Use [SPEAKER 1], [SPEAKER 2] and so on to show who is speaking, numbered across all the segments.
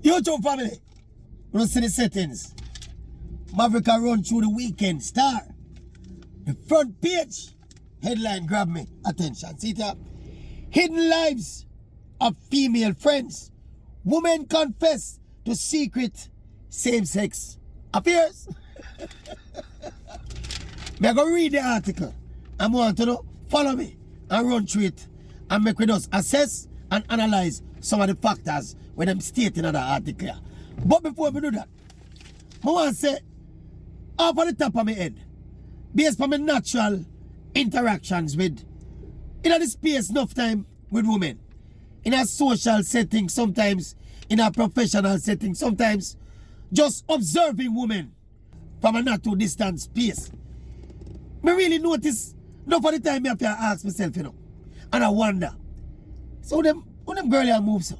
[SPEAKER 1] YouTube family, we don't see the settings. Maverick run through the weekend star. The front page headline grab me attention. See that? Hidden lives of female friends. Women confess to secret same-sex affairs. I'm going to read the article. I want to know, follow me and run through it and make us assess and analyze some of the factors when I'm stating in the article. But before we do that, I want to say, off of the top of my head, based on my natural interactions with, in a space enough time with women, in a social setting, sometimes in a professional setting, sometimes just observing women from a not too distant space. I really notice enough of the time I have to ask myself, you know, and I wonder, so when them girls move so,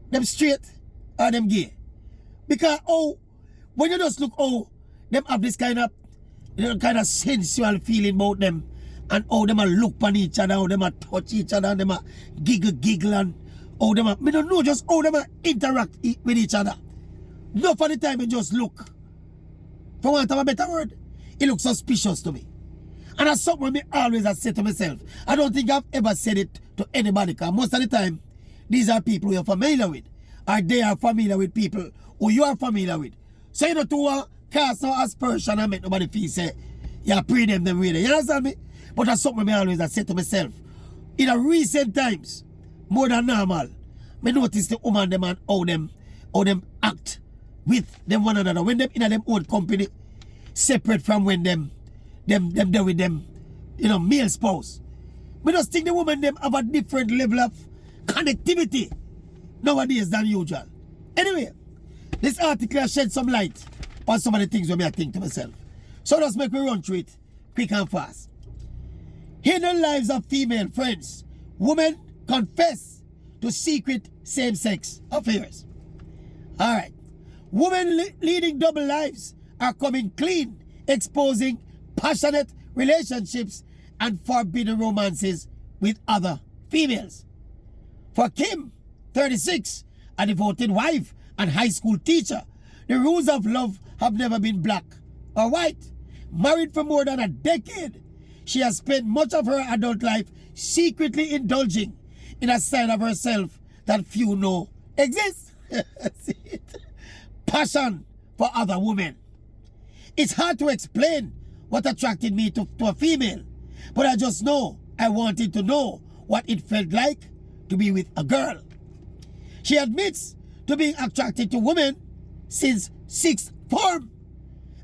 [SPEAKER 1] them straight or them gay? Because when you just look them have this kind of sensual feeling about them, and them a look on each other, how them a touch each other, and them a giggle and how them a, I don't know just how them a interact with each other. Enough of the time you just look, for want of a better word, it looks suspicious to me. And that's something I always I say to myself. I don't think I've ever said it to anybody, because most of the time, these are people you're familiar with, or they are familiar with people who you are familiar with. So you know, to cast no aspersion and make nobody feel say, you pray them way there. You understand me? But that's something I always I say to myself. In the recent times, more than normal, I notice the woman them and how them act with them one another. When them in them own company, separate from when them there with them, you know, male spouse. I just think the woman them have a different level of connectivity nowadays than usual. Anyway, this article shed some light on some of the things I think to myself. So let's make me run through it quick and fast. Hidden lives of female friends. Women confess to secret same-sex affairs. Alright. Women leading double lives are coming clean, exposing passionate relationships and forbidden romances with other females. For Kim, 36, a devoted wife and high school teacher, the rules of love have never been black or white. Married for more than a decade, she has spent much of her adult life secretly indulging in a side of herself that few know exists. See it? Passion for other women. It's hard to explain what attracted me to a female, but I just know I wanted to know what it felt like to be with a girl. She admits to being attracted to women since sixth form,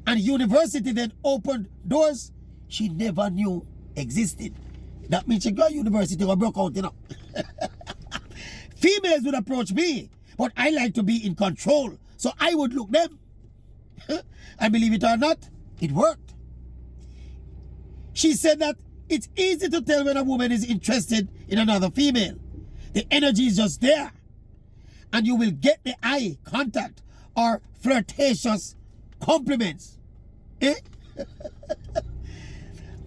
[SPEAKER 1] and university then opened doors she never knew existed. That means she got university or broke out, you know. Females would approach me, but I like to be in control, so I would look them. And believe it or not, it worked. She said that it's easy to tell when a woman is interested in another female. The energy is just there, and you will get the eye contact or flirtatious compliments. Eh?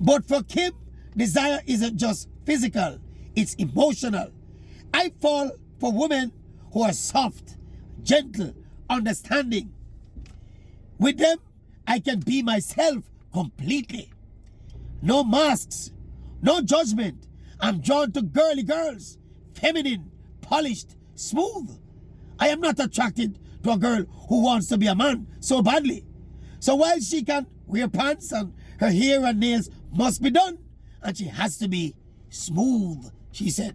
[SPEAKER 1] But for Kim, desire isn't just physical, it's emotional. I fall for women who are soft, gentle, understanding. With them, I can be myself completely. No masks, no judgment. I'm drawn to girly girls, feminine, polished, smooth. I am not attracted to a girl who wants to be a man so badly. So while she can wear pants and her hair and nails must be done, and she has to be smooth, she said.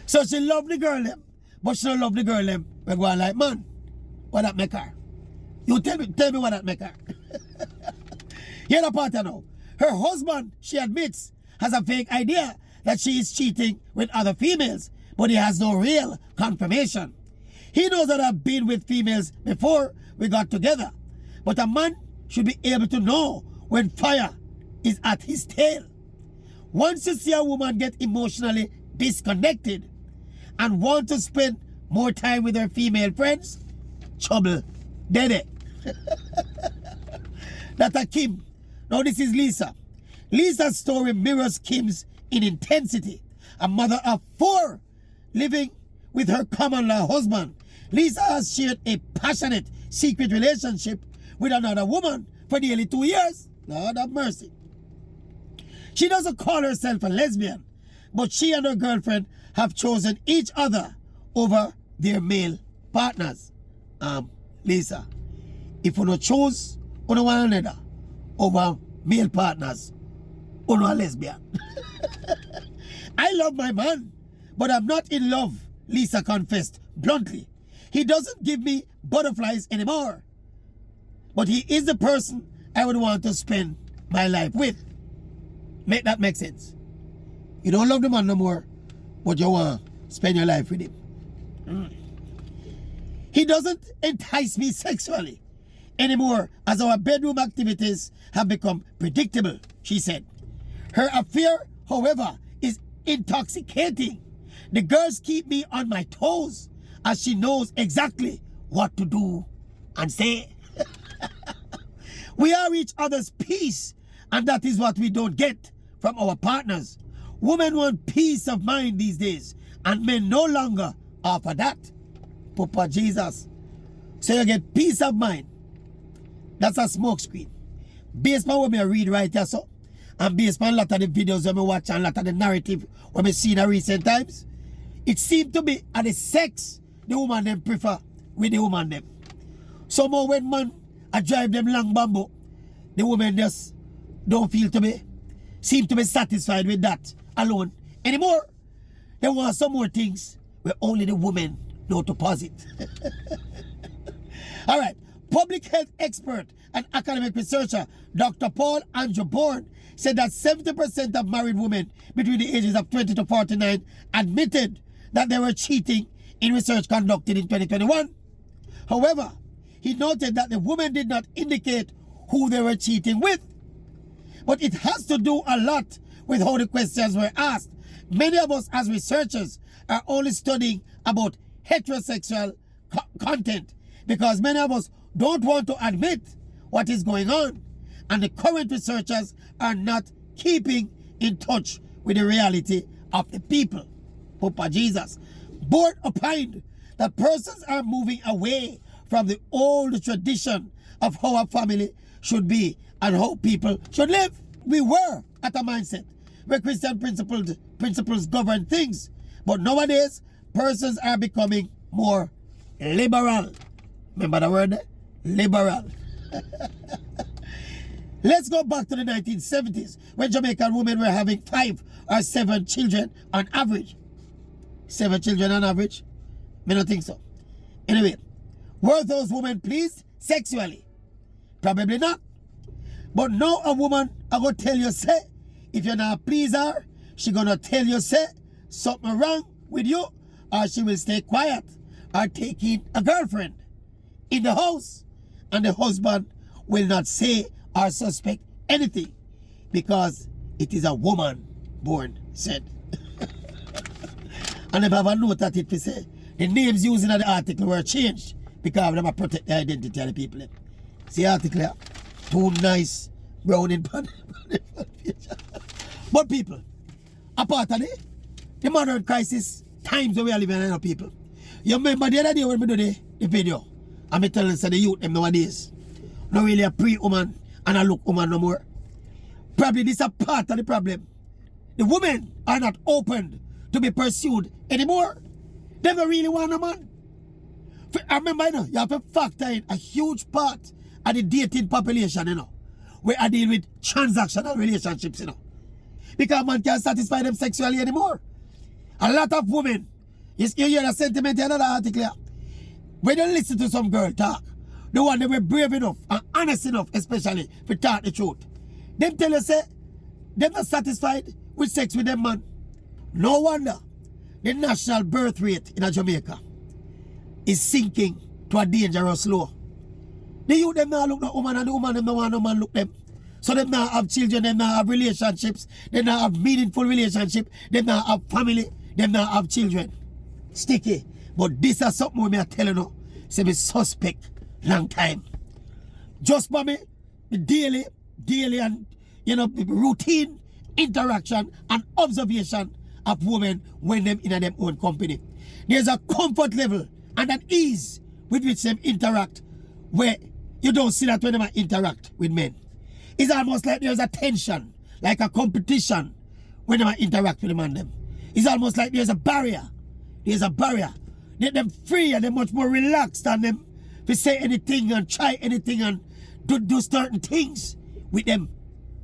[SPEAKER 1] So she love the girl them, but she don't love the girl them. We're going like, man, what that make her? You tell me what that make her. Here's the part now. Her husband, she admits, has a vague idea that she is cheating with other females, but he has no real confirmation. He knows that I've been with females before we got together, but a man should be able to know when fire is at his tail. Once you see a woman get emotionally disconnected and want to spend more time with her female friends, trouble, dede. That's a Kim. Now this is Lisa. Lisa's story mirrors Kim's in intensity. a mother of 4, living with her common law husband. Lisa has shared a passionate secret relationship with another woman for nearly 2 years. Lord have mercy. She doesn't call herself a lesbian, but she and her girlfriend have chosen each other over their male partners. Lisa, if you don't choose one another over male partners, you're not a lesbian. I love my man, but I'm not in love, Lisa confessed bluntly. He doesn't give me butterflies anymore, but he is the person I would want to spend my life with. Make that make sense? You don't love the man no more, but you want to spend your life with him. He doesn't entice me sexually anymore, as our bedroom activities have become predictable, she said. Her affair, however, is intoxicating. The girls keep me on my toes, as she knows exactly what to do and say. We are each other's peace, and that is what we don't get from our partners. Women want peace of mind these days, and men no longer offer that. Papa Jesus. So you get peace of mind. That's a smoke screen. Based on what I read right here, so, and based on a lot of the videos that I watch and a lot of the narrative what I see in recent times, it seems to be at the sex the woman them prefer with the woman them. So more when man I drive them long bamboo, the woman just don't seem to be satisfied with that alone anymore. They want some more things where only the women know to posit. All right. Public health expert and academic researcher Dr. Paul Andrew Bourne said that 70% of married women between the ages of 20 to 49 admitted that they were cheating in research conducted in 2021. However, he noted that the women did not indicate who they were cheating with. But it has to do a lot with how the questions were asked. Many of us as researchers are only studying about heterosexual content because many of us don't want to admit what is going on, and the current researchers are not keeping in touch with the reality of the people. Papa Jesus. Board opined that persons are moving away from the old tradition of how a family should be and how people should live. We were at a mindset where Christian principles govern things, but nowadays persons are becoming more liberal. Remember the word? Liberal. Let's go back to the 1970s when Jamaican women were having 5 or 7 children on average. 7 children on average? I don't think so. Anyway, were those women pleased sexually? Probably not. But now a woman I go tell you say, if you're not pleased her, she gonna tell you say something wrong with you, or she will stay quiet or take in a girlfriend in the house, and the husband will not say or suspect anything because it is a woman born said. And if I have a note at it, we say the names used in the article were changed because they protect the identity of the people. See the article here? Too nice brown in pan. But people, apart of the modern crisis times that we are living in, people. You remember the other day when we do the video, and me telling the youth them nowadays, not really a pre-woman and a look woman no more. Probably this is a part of the problem. The women are not open to be pursued anymore. They don't really want a man. I remember, you have to factor in a huge part of the dating population, where I deal with transactional relationships, because man can't satisfy them sexually anymore. A lot of women, you hear the sentiment in another article here. When you listen to some girl talk, the one that were brave enough and honest enough, especially, to talk the truth, them tell you, say, they're not satisfied with sex with them, man. No wonder the national birth rate in Jamaica is sinking to a dangerous low. The youth them now look no woman, and the woman them no want no man look them. So them now have children, them now have relationships, them now have meaningful relationship, them now have family, them now have children. Sticky. But this is something where me I tell you, say me suspect long time. Just for me, the daily and routine interaction and observation of women when them in them own company. There's a comfort level and an ease with which them interact where you don't see that when they interact with men. It's almost like there's a tension, like a competition when they interact with the man them. It's almost like there's a barrier. There's a barrier. They're free and they're much more relaxed than them to say anything and try anything and do certain things with them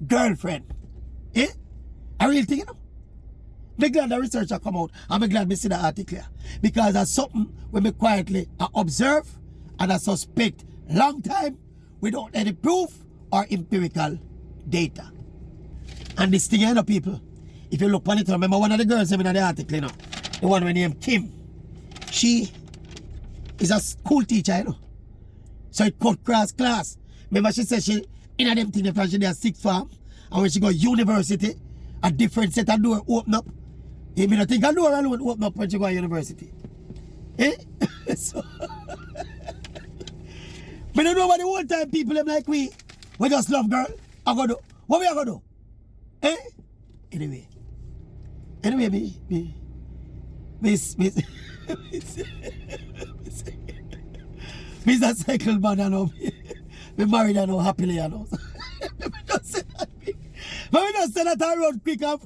[SPEAKER 1] girlfriend. Eh? A real thing, you know? I'm glad the research come out. I'm glad I see the article here. Because that's something when me quietly observe and I suspect long time without any proof or empirical data. And this thing, you know, people, if you look on it, remember one of the girls in the article, you know, the one named Kim. She is a school teacher, you know. So it cut cross class. Remember she said she in them thing from she did a sixth form, and when she go university, a different set of door open up. You mean I think a door alone open up when she go to university. Eh? So but I know about the whole time people them like we just love girl. I go do. What we are gonna do? Eh? Anyway, Miss a cycle man, I know. Me married, I know, happily, I know. But we just say that I run quick up.